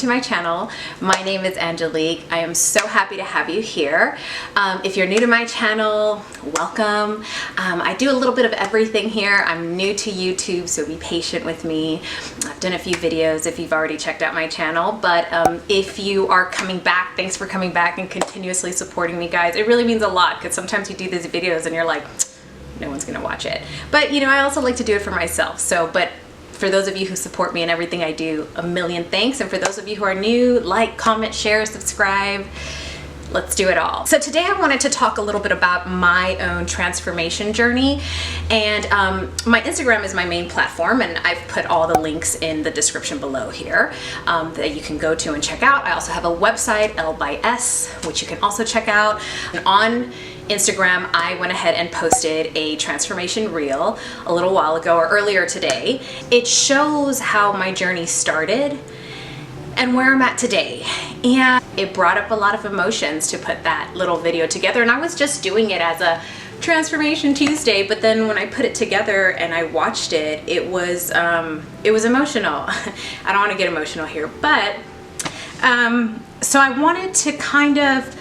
to my channel. My name is Angelique. I am so happy to have you here. If you're new to my channel, welcome. I do a little bit of everything here. I'm new to YouTube, so be patient with me. I've done a few videos if you've already checked out my channel, but if you are coming back, thanks for coming back and continuously supporting me, guys. It really means a lot, because sometimes you do these videos and you're like, no one's gonna watch it. But you know, I also like to do it for myself. But for those of you who support me in everything I do, a million thanks. And for those of you who are new, like, comment, share, subscribe. Let's do it all. So today I wanted to talk a little bit about my own transformation journey. And my Instagram is my main platform, and I've put all the links in the description below here that you can go to and check out. I also have a website, L by S, which you can also check out. And on Instagram, I went ahead and posted a transformation reel a little while ago, or earlier today. It shows how my journey started and where I'm at today. And it brought up a lot of emotions to put that little video together. And I was just doing it as a Transformation Tuesday, but then when I put it together and I watched it, it was emotional. I don't want to get emotional here, but so I wanted to kind of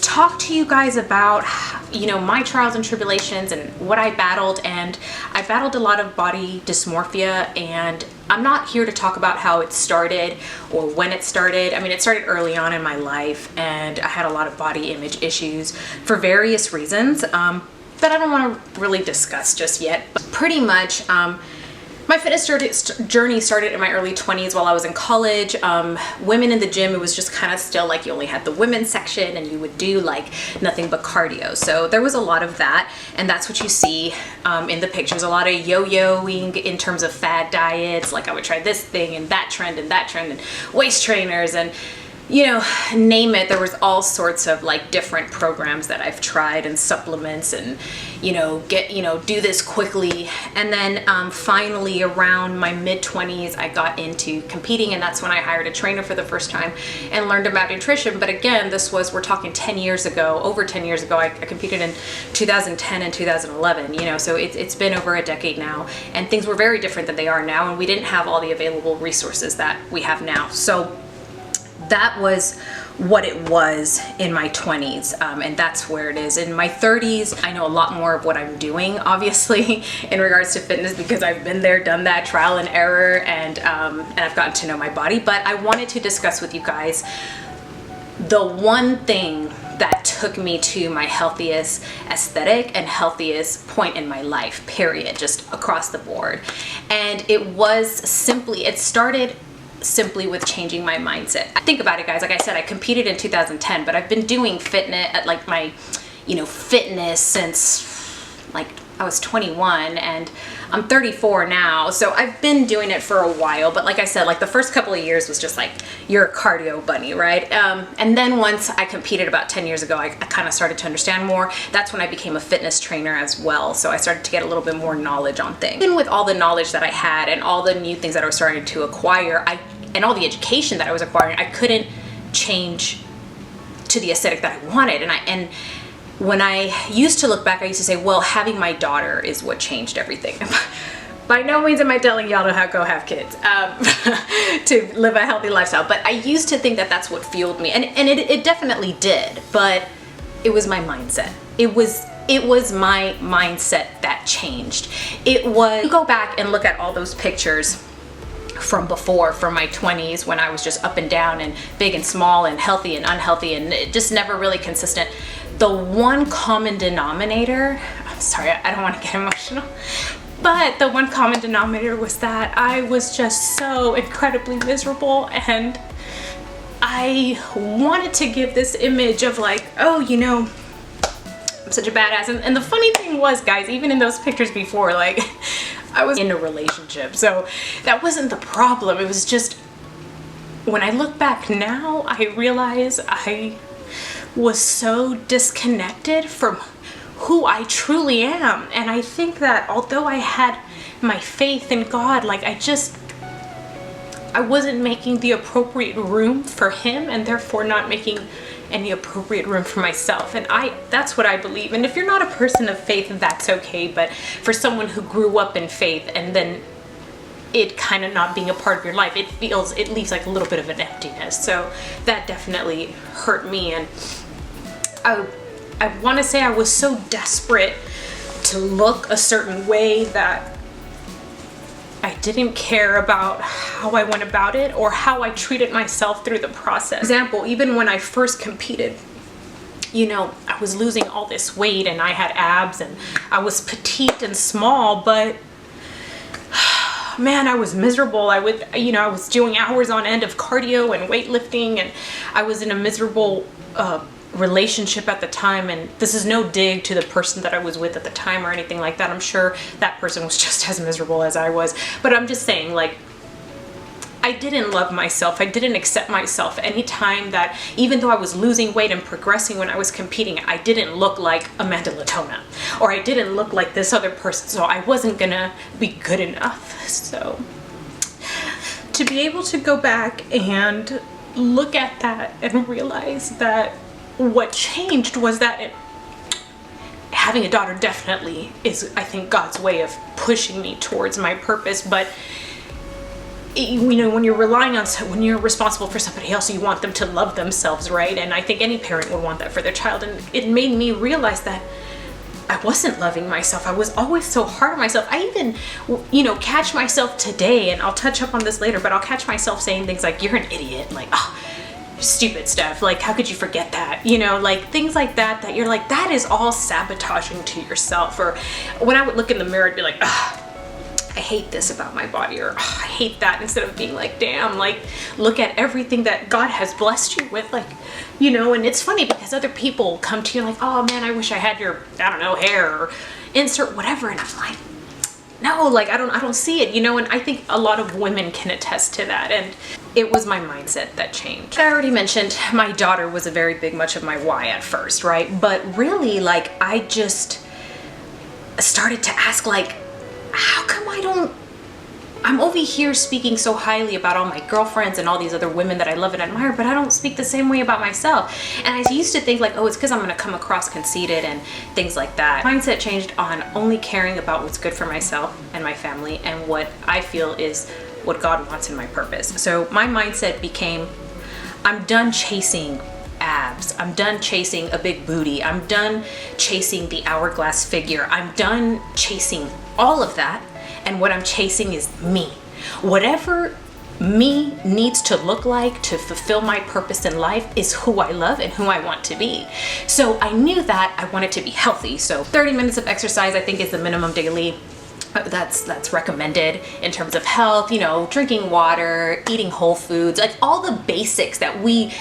talk to you guys about, you know, my trials and tribulations and what I battled. And I battled a lot of body dysmorphia, and I'm not here to talk about how it started or when it started. I mean, it started early on in my life, and I had a lot of body image issues for various reasons that I don't want to really discuss just yet. But pretty much my fitness journey started in my early 20s while I was in college. Women in the gym, it was just kind of still like you only had the women's section and you would do like nothing but cardio. So there was a lot of that, and that's what you see in the pictures. A lot of yo-yoing in terms of fad diets, like I would try this thing and that trend and waist trainers and, you know, name it. There was all sorts of like different programs that I've tried and supplements and, you know, do this quickly. And then finally around my mid-20s, I got into competing, and that's when I hired a trainer for the first time and learned about nutrition. But again, we're talking 10 years ago, over 10 years ago. I competed in 2010 and 2011, you know, so it's been over a decade now, and things were very different than they are now, and we didn't have all the available resources that we have now. So that was what it was in my 20s, and that's where it is in my 30s. I know a lot more of what I'm doing, obviously, in regards to fitness, because I've been there, done that, trial and error, and I've gotten to know my body. But I wanted to discuss with you guys the one thing that took me to my healthiest aesthetic and healthiest point in my life, period, just across the board. And it started simply with changing my mindset. Think about it, guys. Like I said, I competed in 2010, but I've been doing fitness at like my, you know, fitness since like I was 21, and I'm 34 now. So I've been doing it for a while, but like I said, like the first couple of years was just like, you're a cardio bunny, right? And then once I competed about 10 years ago, I kind of started to understand more. That's when I became a fitness trainer as well. So I started to get a little bit more knowledge on things. Even with all the knowledge that I had and all the new things that I was starting to acquire, and all the education that I was acquiring, I couldn't change to the aesthetic that I wanted. And when I used to look back, I used to say, well, having my daughter is what changed everything. By no means am I telling y'all to go have kids, to live a healthy lifestyle. But I used to think that that's what fueled me. And it definitely did, but it was my mindset. It was my mindset that changed. Go back and look at all those pictures from before, from my 20s, when I was just up and down and big and small and healthy and unhealthy and just never really consistent. The one common denominator, I'm sorry, I don't want to get emotional, but the one common denominator was that I was just so incredibly miserable, and I wanted to give this image of like, oh, you know, I'm such a badass. And the funny thing was, guys, even in those pictures before, like, I was in a relationship, so that wasn't the problem. It was just, when I look back now, I realize I was so disconnected from who I truly am. And I think that although I had my faith in God, like I wasn't making the appropriate room for him, and therefore not making any appropriate room for myself. And that's what I believe. And if you're not a person of faith, that's okay. But for someone who grew up in faith and then it kind of not being a part of your life, it leaves like a little bit of an emptiness. So that definitely hurt me. And I want to say I was so desperate to look a certain way that I didn't care about how I went about it or how I treated myself through the process. For example, even when I first competed, you know, I was losing all this weight and I had abs and I was petite and small, but man, I was miserable. I was doing hours on end of cardio and weightlifting, and I was in a miserable relationship at the time. And this is no dig to the person that I was with at the time or anything like that. I'm sure that person was just as miserable as I was. But I'm just saying, like, I didn't love myself. I didn't accept myself anytime that, even though I was losing weight and progressing when I was competing, I didn't look like Amanda Latona, or I didn't look like this other person, so I wasn't gonna be good enough. So to be able to go back and look at that and realize that what changed was that having a daughter definitely is, I think, God's way of pushing me towards my purpose. But you know, when you're relying on, when you're responsible for somebody else, you want them to love themselves, right? And I think any parent would want that for their child. And it made me realize that I wasn't loving myself. I was always so hard on myself. I even, you know, catch myself today, and I'll touch up on this later, but I'll catch myself saying things like, "You're an idiot," like, "Oh, stupid stuff, like, how could you forget that?" You know, like things like that, that you're like, that is all sabotaging to yourself. Or when I would look in the mirror, I'd be like, "Ah, I hate this about my body," or "Oh, I hate that," instead of being like, damn, like, look at everything that God has blessed you with, like, you know. And it's funny because other people come to you like, "Oh man, I wish I had your, I don't know, hair," or insert whatever. And I'm like, no, like, I don't see it, you know. And I think a lot of women can attest to that. And it was my mindset that changed. I already mentioned my daughter was a very big much of my why at first, right? But really, like, I just started to ask, like, how come I'm over here speaking so highly about all my girlfriends and all these other women that I love and admire, but I don't speak the same way about myself. And I used to think like, oh, it's because I'm gonna come across conceited and things like that. Mindset changed on only caring about what's good for myself and my family and what I feel is what God wants in my purpose. So my mindset became, I'm done chasing abs. I'm done chasing a big booty. I'm done chasing the hourglass figure. I'm done chasing all of that. And what I'm chasing is me. Whatever me needs to look like to fulfill my purpose in life is who I love and who I want to be. So I knew that I wanted to be healthy. So 30 minutes of exercise, I think, is the minimum daily. That's recommended in terms of health, you know, drinking water, eating whole foods, like all the basics that we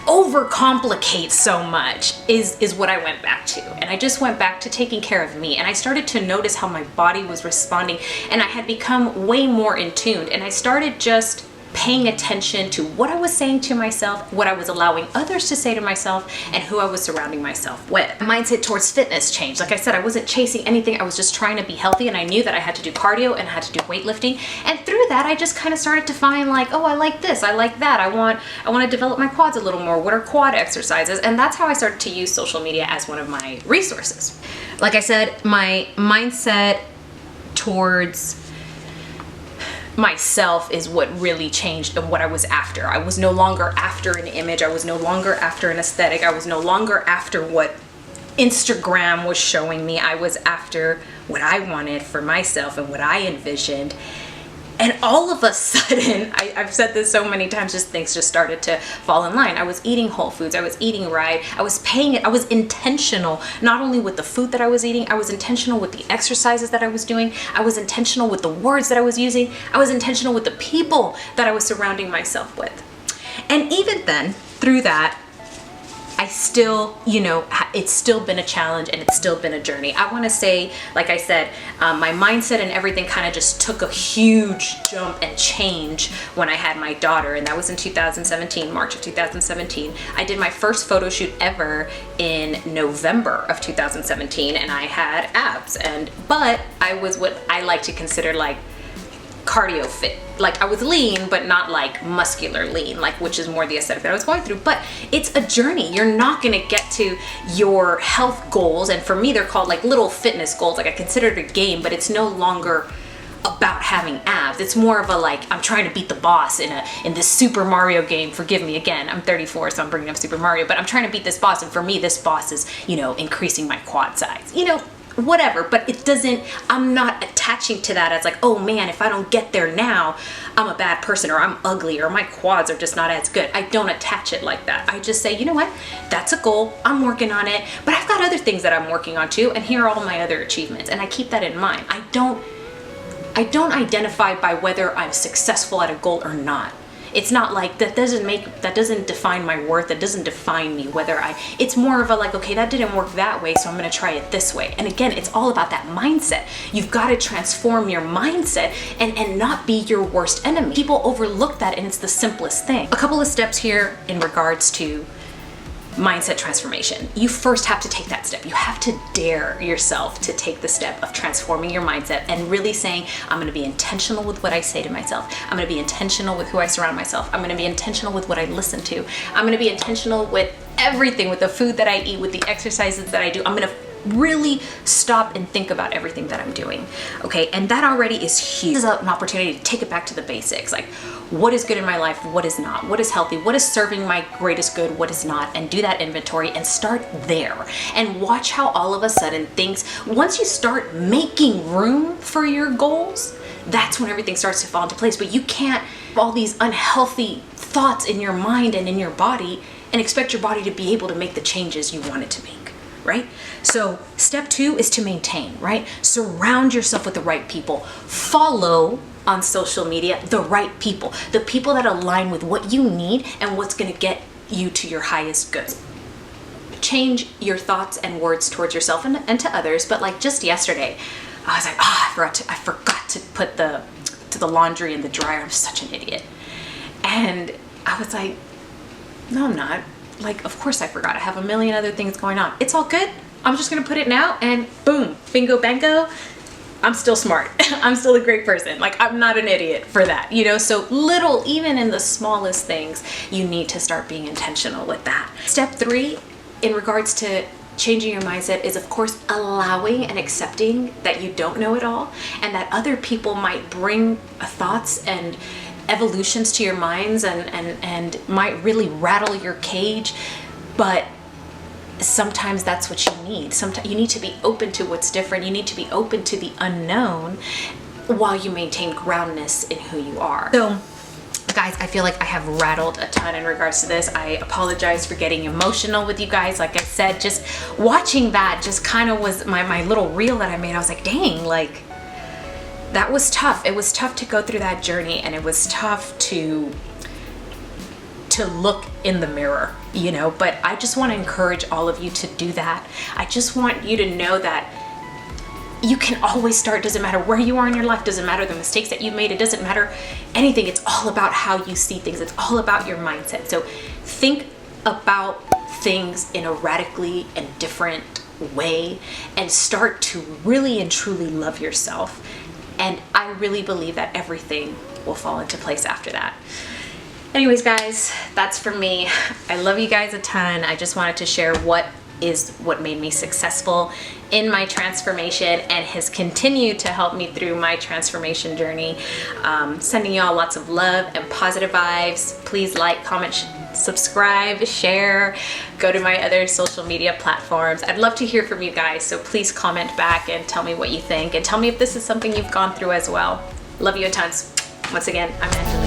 overcomplicate so much is what I went back to. And I just went back to taking care of me. And I started to notice how my body was responding, and I had become way more in tune. And I started just paying attention to what I was saying to myself, what I was allowing others to say to myself, and who I was surrounding myself with. My mindset towards fitness changed. Like I said, I wasn't chasing anything. I was just trying to be healthy, and I knew that I had to do cardio and I had to do weightlifting. And through that, I just kind of started to find like, oh, I like this, I like that. I want to develop my quads a little more. What are quad exercises? And that's how I started to use social media as one of my resources. Like I said, my mindset towards myself is what really changed and what I was after. I was no longer after an image. I was no longer after an aesthetic. I was no longer after what Instagram was showing me. I was after what I wanted for myself and what I envisioned. And all of a sudden, I've said this so many times, just things just started to fall in line. I was eating whole foods. I was eating right. I was paying it. I was intentional, not only with the food that I was eating, I was intentional with the exercises that I was doing. I was intentional with the words that I was using. I was intentional with the people that I was surrounding myself with. And even then, through that, I still, you know, it's still been a challenge and it's still been a journey. I want to say, like I said, my mindset and everything kind of just took a huge jump and change when I had my daughter, and that was in 2017, March of 2017. I did my first photo shoot ever in November of 2017, and I had abs, but I was what I like to consider like cardio fit. Like I was lean, but not like muscular lean, like, which is more the aesthetic that I was going through. But it's a journey. You're not gonna get to your health goals, and for me they're called like little fitness goals. Like I consider it a game, but it's no longer about having abs. It's more of a like, I'm trying to beat the boss in this Super Mario game. Forgive me again, I'm 34, so I'm bringing up Super Mario, but I'm trying to beat this boss, and for me, this boss is, you know, increasing my quad size. You know, whatever, but it doesn't, I'm not attaching to that as like, oh man, if I don't get there now, I'm a bad person, or I'm ugly, or my quads are just not as good. I don't attach it like that. I just say, you know what, that's a goal, I'm working on it, but I've got other things that I'm working on too, and here are all my other achievements, and I keep that in mind. I don't identify by whether I'm successful at a goal or not. It's not like that doesn't define my worth. That doesn't define me it's more of a like, okay, that didn't work that way, so I'm going to try it this way. And again, it's all about that mindset. You've got to transform your mindset and not be your worst enemy. People overlook that, and it's the simplest thing. A couple of steps here in regards to mindset transformation. You first have to take that step. You have to dare yourself to take the step of transforming your mindset and really saying, I'm going to be intentional with what I say to myself. I'm going to be intentional with who I surround myself. I'm going to be intentional with what I listen to. I'm going to be intentional with everything, with the food that I eat, with the exercises that I do. I'm going to really stop and think about everything that I'm doing. Okay, and that already is huge. This is an opportunity to take it back to the basics. Like, what is good in my life? What is not? What is healthy? What is serving my greatest good? What is not? And do that inventory and start there. And watch how all of a sudden things, once you start making room for your goals, that's when everything starts to fall into place. But you can't have all these unhealthy thoughts in your mind and in your body and expect your body to be able to make the changes you want it to make. Right? So step 2 is to maintain, right? Surround yourself with the right people. Follow on social media the right people, the people that align with what you need and what's going to get you to your highest good. Change your thoughts and words towards yourself and to others. But like just yesterday, I was like, I forgot to put the laundry in the dryer. I'm such an idiot. And I was like, no, I'm not. Like, of course I forgot. I have a million other things going on. It's all good. I'm just gonna put it now, and boom, bingo bango, I'm still smart. I'm still a great person. Like, I'm not an idiot for that, you know? So little, even in the smallest things, you need to start being intentional with that. Step 3, in regards to changing your mindset, is of course allowing and accepting that you don't know it all, and that other people might bring thoughts and evolutions to your minds and might really rattle your cage, but sometimes that's what you need. Sometimes you need to be open to what's different. You need to be open to the unknown while you maintain groundness in who you are. So guys, I feel like I have rattled a ton in regards to this. I apologize for getting emotional with you guys. Like I said, just watching that just kind of was my little reel that I made. I was like, dang, like, that was tough. It was tough to go through that journey, and it was tough to look in the mirror, you know, but I just want to encourage all of you to do that. I just want you to know that you can always start. Doesn't matter where you are in your life, doesn't matter the mistakes that you made, it doesn't matter anything. It's all about how you see things. It's all about your mindset. So think about things in a radically and different way and start to really and truly love yourself. And I really believe that everything will fall into place after that. Anyways, guys, that's for me. I love you guys a ton. I just wanted to share what made me successful in my transformation and has continued to help me through my transformation journey. Sending y'all lots of love and positive vibes. Please like, comment, subscribe, share, go to my other social media platforms. I'd love to hear from you guys, so please comment back and tell me what you think, and tell me if this is something you've gone through as well. Love you a tons. Once again, I'm Angelique.